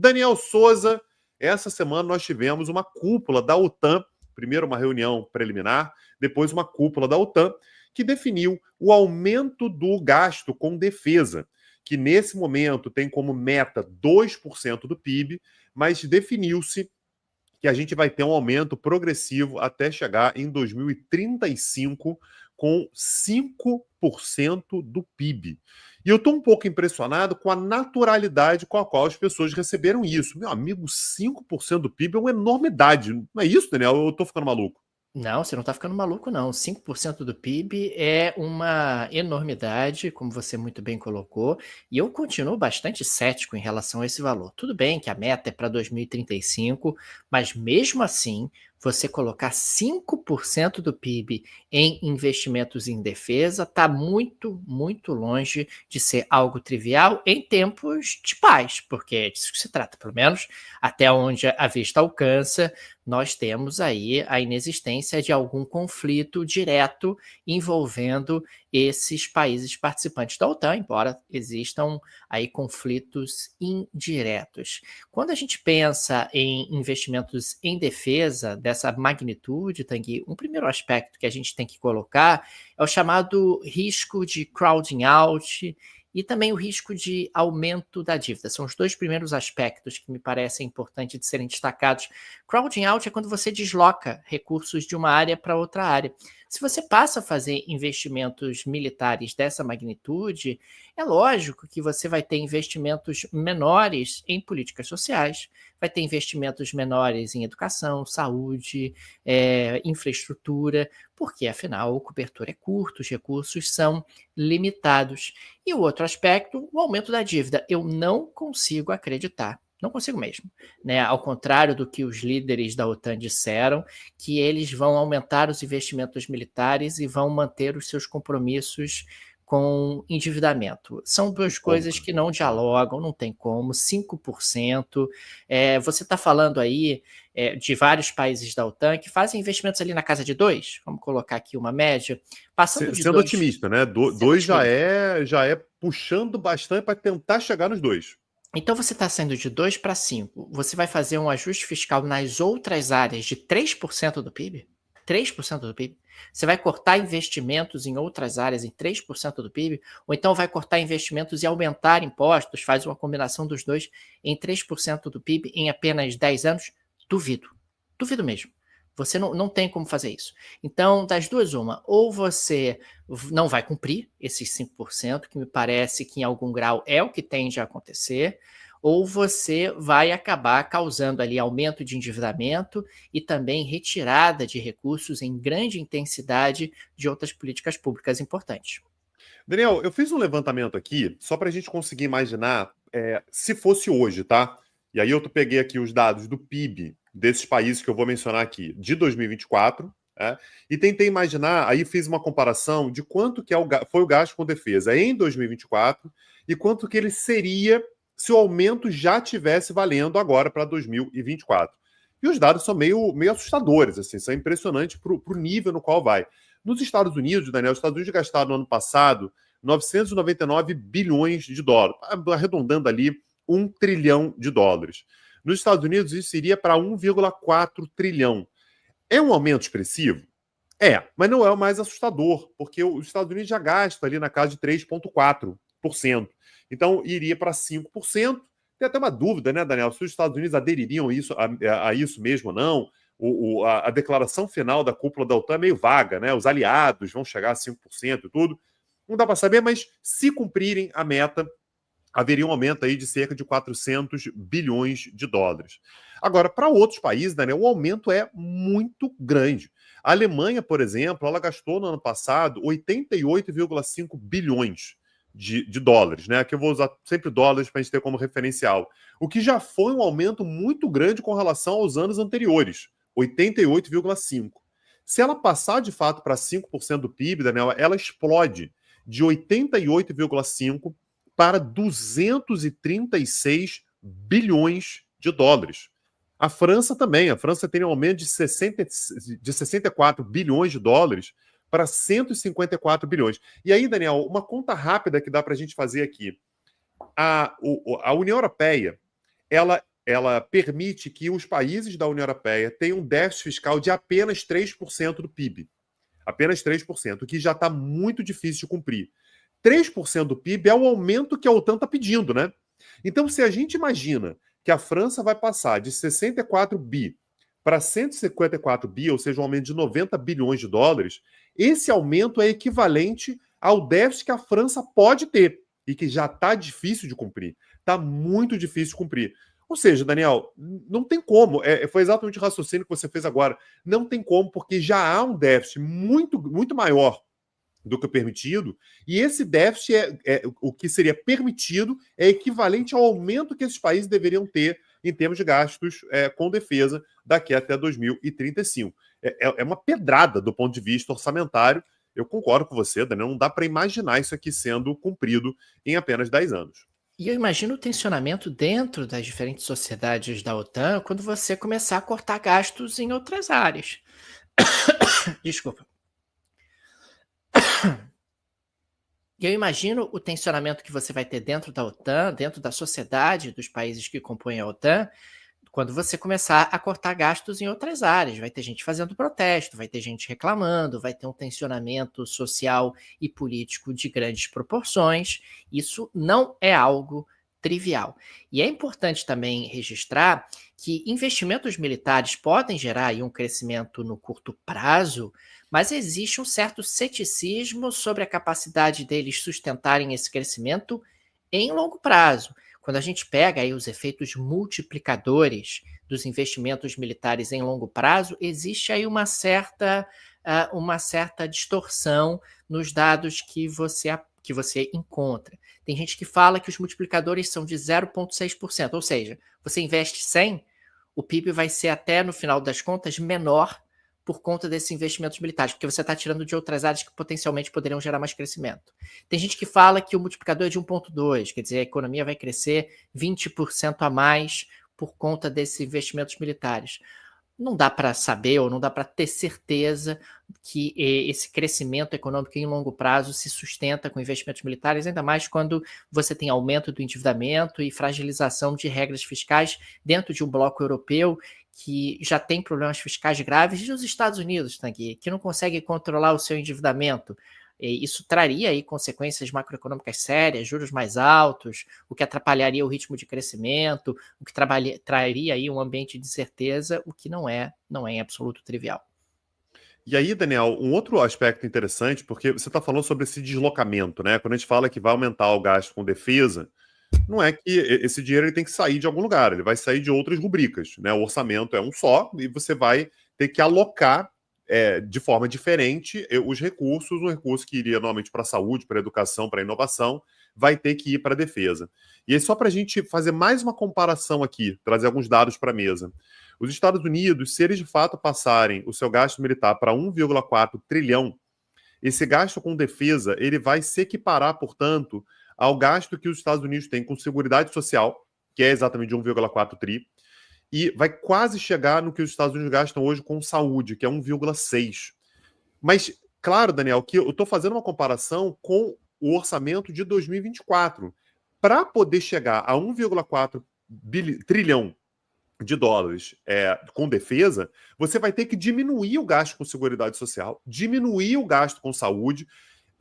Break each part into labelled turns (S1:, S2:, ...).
S1: Daniel Souza, essa semana nós tivemos uma cúpula da OTAN, primeiro uma reunião preliminar, depois uma cúpula da OTAN, que definiu o aumento do gasto com defesa, que nesse momento tem como meta 2% do PIB, mas definiu-se que a gente vai ter um aumento progressivo até chegar em 2035 com 5% do PIB. E eu estou um pouco impressionado com a naturalidade com a qual as pessoas receberam isso. Meu amigo, 5% do PIB é uma enormidade. Não é isso, Daniel? Eu estou ficando maluco.
S2: Não, você não está ficando maluco, não. 5% do PIB é uma enormidade, como você muito bem colocou, e eu continuo bastante cético em relação a esse valor. Tudo bem que a meta é para 2035, mas mesmo assim, você colocar 5% do PIB em investimentos em defesa está muito, muito longe de ser algo trivial em tempos de paz, porque é disso que se trata, pelo menos até onde a vista alcança nós temos aí a inexistência de algum conflito direto envolvendo esses países participantes da OTAN, embora existam aí conflitos indiretos. Quando a gente pensa em investimentos em defesa dessa magnitude, Tanguy, um primeiro aspecto que a gente tem que colocar é o chamado risco de crowding out e também o risco de aumento da dívida. São os dois primeiros aspectos que me parecem importantes de serem destacados. Crowding out é quando você desloca recursos de uma área para outra área. Se você passa a fazer investimentos militares dessa magnitude, é lógico que você vai ter investimentos menores em políticas sociais, vai ter investimentos menores em educação, saúde, infraestrutura, porque afinal o cobertor é curto, os recursos são limitados. E o outro aspecto, o aumento da dívida. Eu não consigo acreditar, não consigo mesmo, né? Ao contrário do que os líderes da OTAN disseram, que eles vão aumentar os investimentos militares e vão manter os seus compromissos com endividamento. São duas coisas que não dialogam, não tem como, 5%. Você está falando aí de vários países da OTAN que fazem investimentos ali na casa de 2%, vamos colocar aqui uma média, passando de
S1: Sendo
S2: 2%.
S1: otimista, né? 2 já é puxando bastante para tentar chegar nos 2.
S2: Então você está saindo de 2 para 5. Você vai fazer um ajuste fiscal nas outras áreas de 3% do PIB? 3% do PIB? Você vai cortar investimentos em outras áreas em 3% do PIB? Ou então vai cortar investimentos e aumentar impostos, faz uma combinação dos dois em 3% do PIB em apenas 10 anos? Duvido. Duvido mesmo. Você não tem como fazer isso. Então, das duas, uma. Ou você não vai cumprir esses 5%, que me parece que em algum grau é o que tende a acontecer, ou você vai acabar causando ali aumento de endividamento e também retirada de recursos em grande intensidade de outras políticas públicas importantes.
S1: Daniel, eu fiz um levantamento aqui só para a gente conseguir imaginar se fosse hoje, tá? E aí eu peguei aqui os dados do PIB desses países que eu vou mencionar aqui, de 2024, e tentei imaginar, aí fiz uma comparação de quanto que foi o gasto com defesa em 2024 e quanto que ele seria se o aumento já tivesse valendo agora para 2024. E os dados são meio assustadores, assim, são impressionantes para o nível no qual vai. Nos Estados Unidos, Daniel, os Estados Unidos gastaram no ano passado 999 bilhões de dólares, arredondando ali 1 trilhão de dólares. Nos Estados Unidos, isso iria para 1,4 trilhão. É um aumento expressivo? Mas não é o mais assustador, porque os Estados Unidos já gastam ali na casa de 3,4%. Então, iria para 5%. Tem até uma dúvida, né, Daniel, se os Estados Unidos adeririam a isso mesmo ou não. A declaração final da cúpula da OTAN é meio vaga, né? Os aliados vão chegar a 5% e tudo. Não dá para saber, mas se cumprirem a meta, haveria um aumento aí de cerca de 400 bilhões de dólares. Agora, para outros países, Daniel, o aumento é muito grande. A Alemanha, por exemplo, ela gastou no ano passado 88,5 bilhões de dólares, né? Aqui eu vou usar sempre dólares para a gente ter como referencial. O que já foi um aumento muito grande com relação aos anos anteriores, 88,5. Se ela passar de fato para 5% do PIB, Daniel, ela explode de 88,5 para 236 bilhões de dólares. A França também. A França tem um aumento de 64 bilhões de dólares para 154 bilhões. E aí, Daniel, uma conta rápida que dá para a gente fazer aqui. A União Europeia, ela ela permite que os países da União Europeia tenham um déficit fiscal de apenas 3% do PIB. Apenas 3%, o que já está muito difícil de cumprir. 3% do PIB é o aumento que a OTAN está pedindo, né? Então, se a gente imagina que a França vai passar de 64 bi para 154 bi, ou seja, um aumento de 90 bilhões de dólares, esse aumento é equivalente ao déficit que a França pode ter e que já está difícil de cumprir. Está muito difícil de cumprir. Ou seja, Daniel, não tem como. Foi exatamente o raciocínio que você fez agora. Não tem como, porque já há um déficit muito, muito maior do que o permitido, e esse déficit o que seria permitido é equivalente ao aumento que esses países deveriam ter em termos de gastos com defesa daqui até 2035. É uma pedrada do ponto de vista orçamentário. Eu concordo com você, Daniel, não dá para imaginar isso aqui sendo cumprido em apenas 10 anos.
S2: E eu imagino o tensionamento dentro das diferentes sociedades da OTAN quando você começar a cortar gastos em outras áreas. Desculpa. E eu imagino o tensionamento que você vai ter dentro da OTAN, dentro da sociedade dos países que compõem a OTAN, quando você começar a cortar gastos em outras áreas. Vai ter gente fazendo protesto, vai ter gente reclamando, vai ter um tensionamento social e político de grandes proporções. Isso não é algo trivial. E é importante também registrar que investimentos militares podem gerar aí um crescimento no curto prazo, mas existe um certo ceticismo sobre a capacidade deles sustentarem esse crescimento em longo prazo. Quando a gente pega aí os efeitos multiplicadores dos investimentos militares em longo prazo, existe aí uma certa distorção nos dados que você encontra. Tem gente que fala que os multiplicadores são de 0,6%, ou seja, você investe 100, o PIB vai ser até, no final das contas, menor por conta desses investimentos militares, porque você está tirando de outras áreas que potencialmente poderiam gerar mais crescimento. Tem gente que fala que o multiplicador é de 1,2, quer dizer, a economia vai crescer 20% a mais por conta desses investimentos militares. Não dá para saber ou não dá para ter certeza que esse crescimento econômico em longo prazo se sustenta com investimentos militares, ainda mais quando você tem aumento do endividamento e fragilização de regras fiscais dentro de um bloco europeu que já tem problemas fiscais graves, e os Estados Unidos, Tanguy, que não consegue controlar o seu endividamento. E isso traria aí consequências macroeconômicas sérias, juros mais altos, o que atrapalharia o ritmo de crescimento, o que traria aí um ambiente de incerteza, o que não é em absoluto trivial.
S1: E aí, Daniel, um outro aspecto interessante, porque você está falando sobre esse deslocamento, né? Quando a gente fala que vai aumentar o gasto com defesa, não é que esse dinheiro ele tem que sair de algum lugar, ele vai sair de outras rubricas, né? O orçamento é um só e você vai ter que alocar de forma diferente os recursos. Um recurso que iria normalmente para a saúde, para a educação, para a inovação, vai ter que ir para a defesa. E aí, só para a gente fazer mais uma comparação aqui, trazer alguns dados para a mesa. Os Estados Unidos, se eles de fato passarem o seu gasto militar para 1,4 trilhão, esse gasto com defesa ele vai se equiparar, portanto, ao gasto que os Estados Unidos têm com Seguridade Social, que é exatamente de 1,4 tri, e vai quase chegar no que os Estados Unidos gastam hoje com saúde, que é 1,6. Mas, claro, Daniel, que eu estou fazendo uma comparação com o orçamento de 2024. Para poder chegar a 1,4 trilhão de dólares com defesa, você vai ter que diminuir o gasto com Seguridade Social, diminuir o gasto com saúde.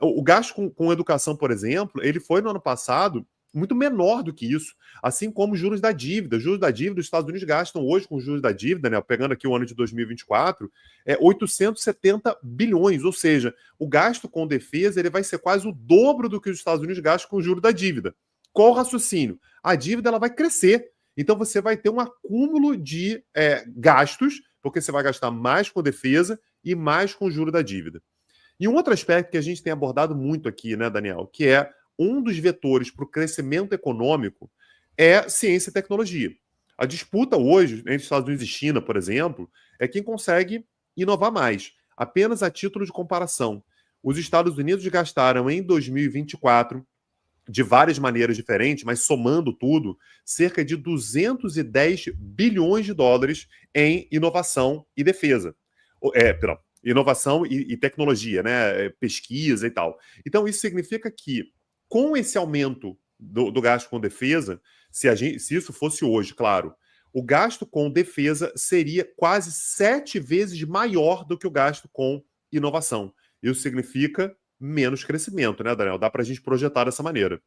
S1: O gasto com educação, por exemplo, ele foi no ano passado muito menor do que isso, assim como os juros da dívida. Juros da dívida, os Estados Unidos gastam hoje com juros da dívida, né, pegando aqui o ano de 2024, 870 bilhões, ou seja, o gasto com defesa ele vai ser quase o dobro do que os Estados Unidos gastam com o juro da dívida. Qual o raciocínio? A dívida ela vai crescer, então você vai ter um acúmulo de gastos, porque você vai gastar mais com defesa e mais com o juro da dívida. E um outro aspecto que a gente tem abordado muito aqui, né, Daniel, que é um dos vetores para o crescimento econômico é ciência e tecnologia. A disputa hoje entre Estados Unidos e China, por exemplo, é quem consegue inovar mais. Apenas a título de comparação, os Estados Unidos gastaram em 2024, de várias maneiras diferentes, mas somando tudo, cerca de 210 bilhões de dólares em inovação e defesa. Perdão, inovação e tecnologia, né? Pesquisa e tal. Então, isso significa que, com esse aumento do gasto com defesa, se isso fosse hoje, claro, o gasto com defesa seria quase 7 vezes maior do que o gasto com inovação. Isso significa menos crescimento, né, Daniel? Dá para a gente projetar dessa maneira.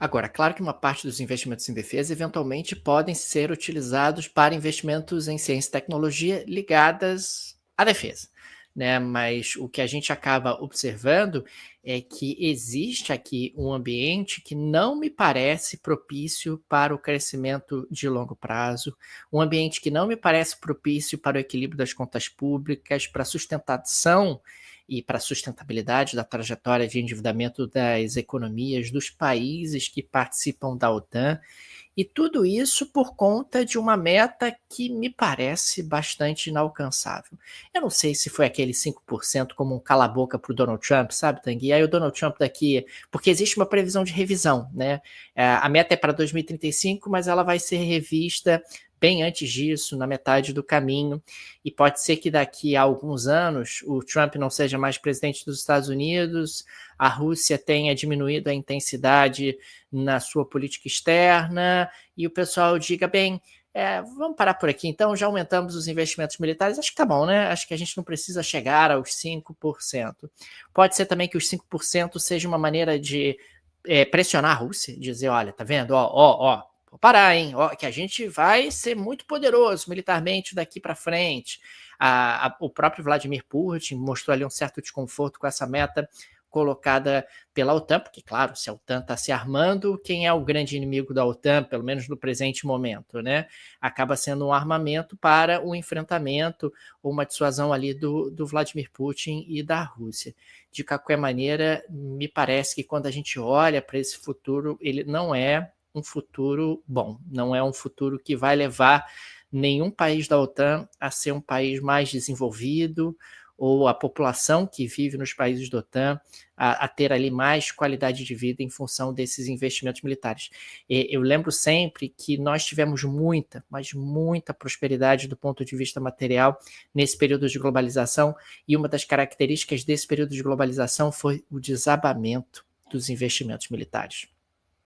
S2: Agora, claro que uma parte dos investimentos em defesa eventualmente podem ser utilizados para investimentos em ciência e tecnologia ligadas à defesa, né? Mas o que a gente acaba observando é que existe aqui um ambiente que não me parece propício para o crescimento de longo prazo, um ambiente que não me parece propício para o equilíbrio das contas públicas, para a sustentação e para a sustentabilidade da trajetória de endividamento das economias dos países que participam da OTAN, e tudo isso por conta de uma meta que me parece bastante inalcançável. Eu não sei se foi aquele 5% como um cala-boca para o Donald Trump, sabe, Tanguy? Aí o Donald Trump daqui, porque existe uma previsão de revisão, né? A meta é para 2035, mas ela vai ser revista bem antes disso, na metade do caminho, e pode ser que daqui a alguns anos o Trump não seja mais presidente dos Estados Unidos, a Rússia tenha diminuído a intensidade na sua política externa, e o pessoal diga, bem, vamos parar por aqui, então já aumentamos os investimentos militares, acho que tá bom, né? Acho que a gente não precisa chegar aos 5%. Pode ser também que os 5% seja uma maneira de pressionar a Rússia, dizer, olha, tá vendo, ó, vou parar, hein? Ó, que a gente vai ser muito poderoso militarmente daqui para frente. O próprio Vladimir Putin mostrou ali um certo desconforto com essa meta colocada pela OTAN, porque, claro, se a OTAN está se armando, quem é o grande inimigo da OTAN, pelo menos no presente momento, né? Acaba sendo um armamento para o enfrentamento ou uma dissuasão ali do Vladimir Putin e da Rússia. De qualquer maneira, me parece que quando a gente olha para esse futuro, ele não é um futuro bom, não é um futuro que vai levar nenhum país da OTAN a ser um país mais desenvolvido, ou a população que vive nos países da OTAN a ter ali mais qualidade de vida em função desses investimentos militares. Eu lembro sempre que nós tivemos muita, mas muita prosperidade do ponto de vista material nesse período de globalização, e uma das características desse período de globalização foi o desabamento dos investimentos militares.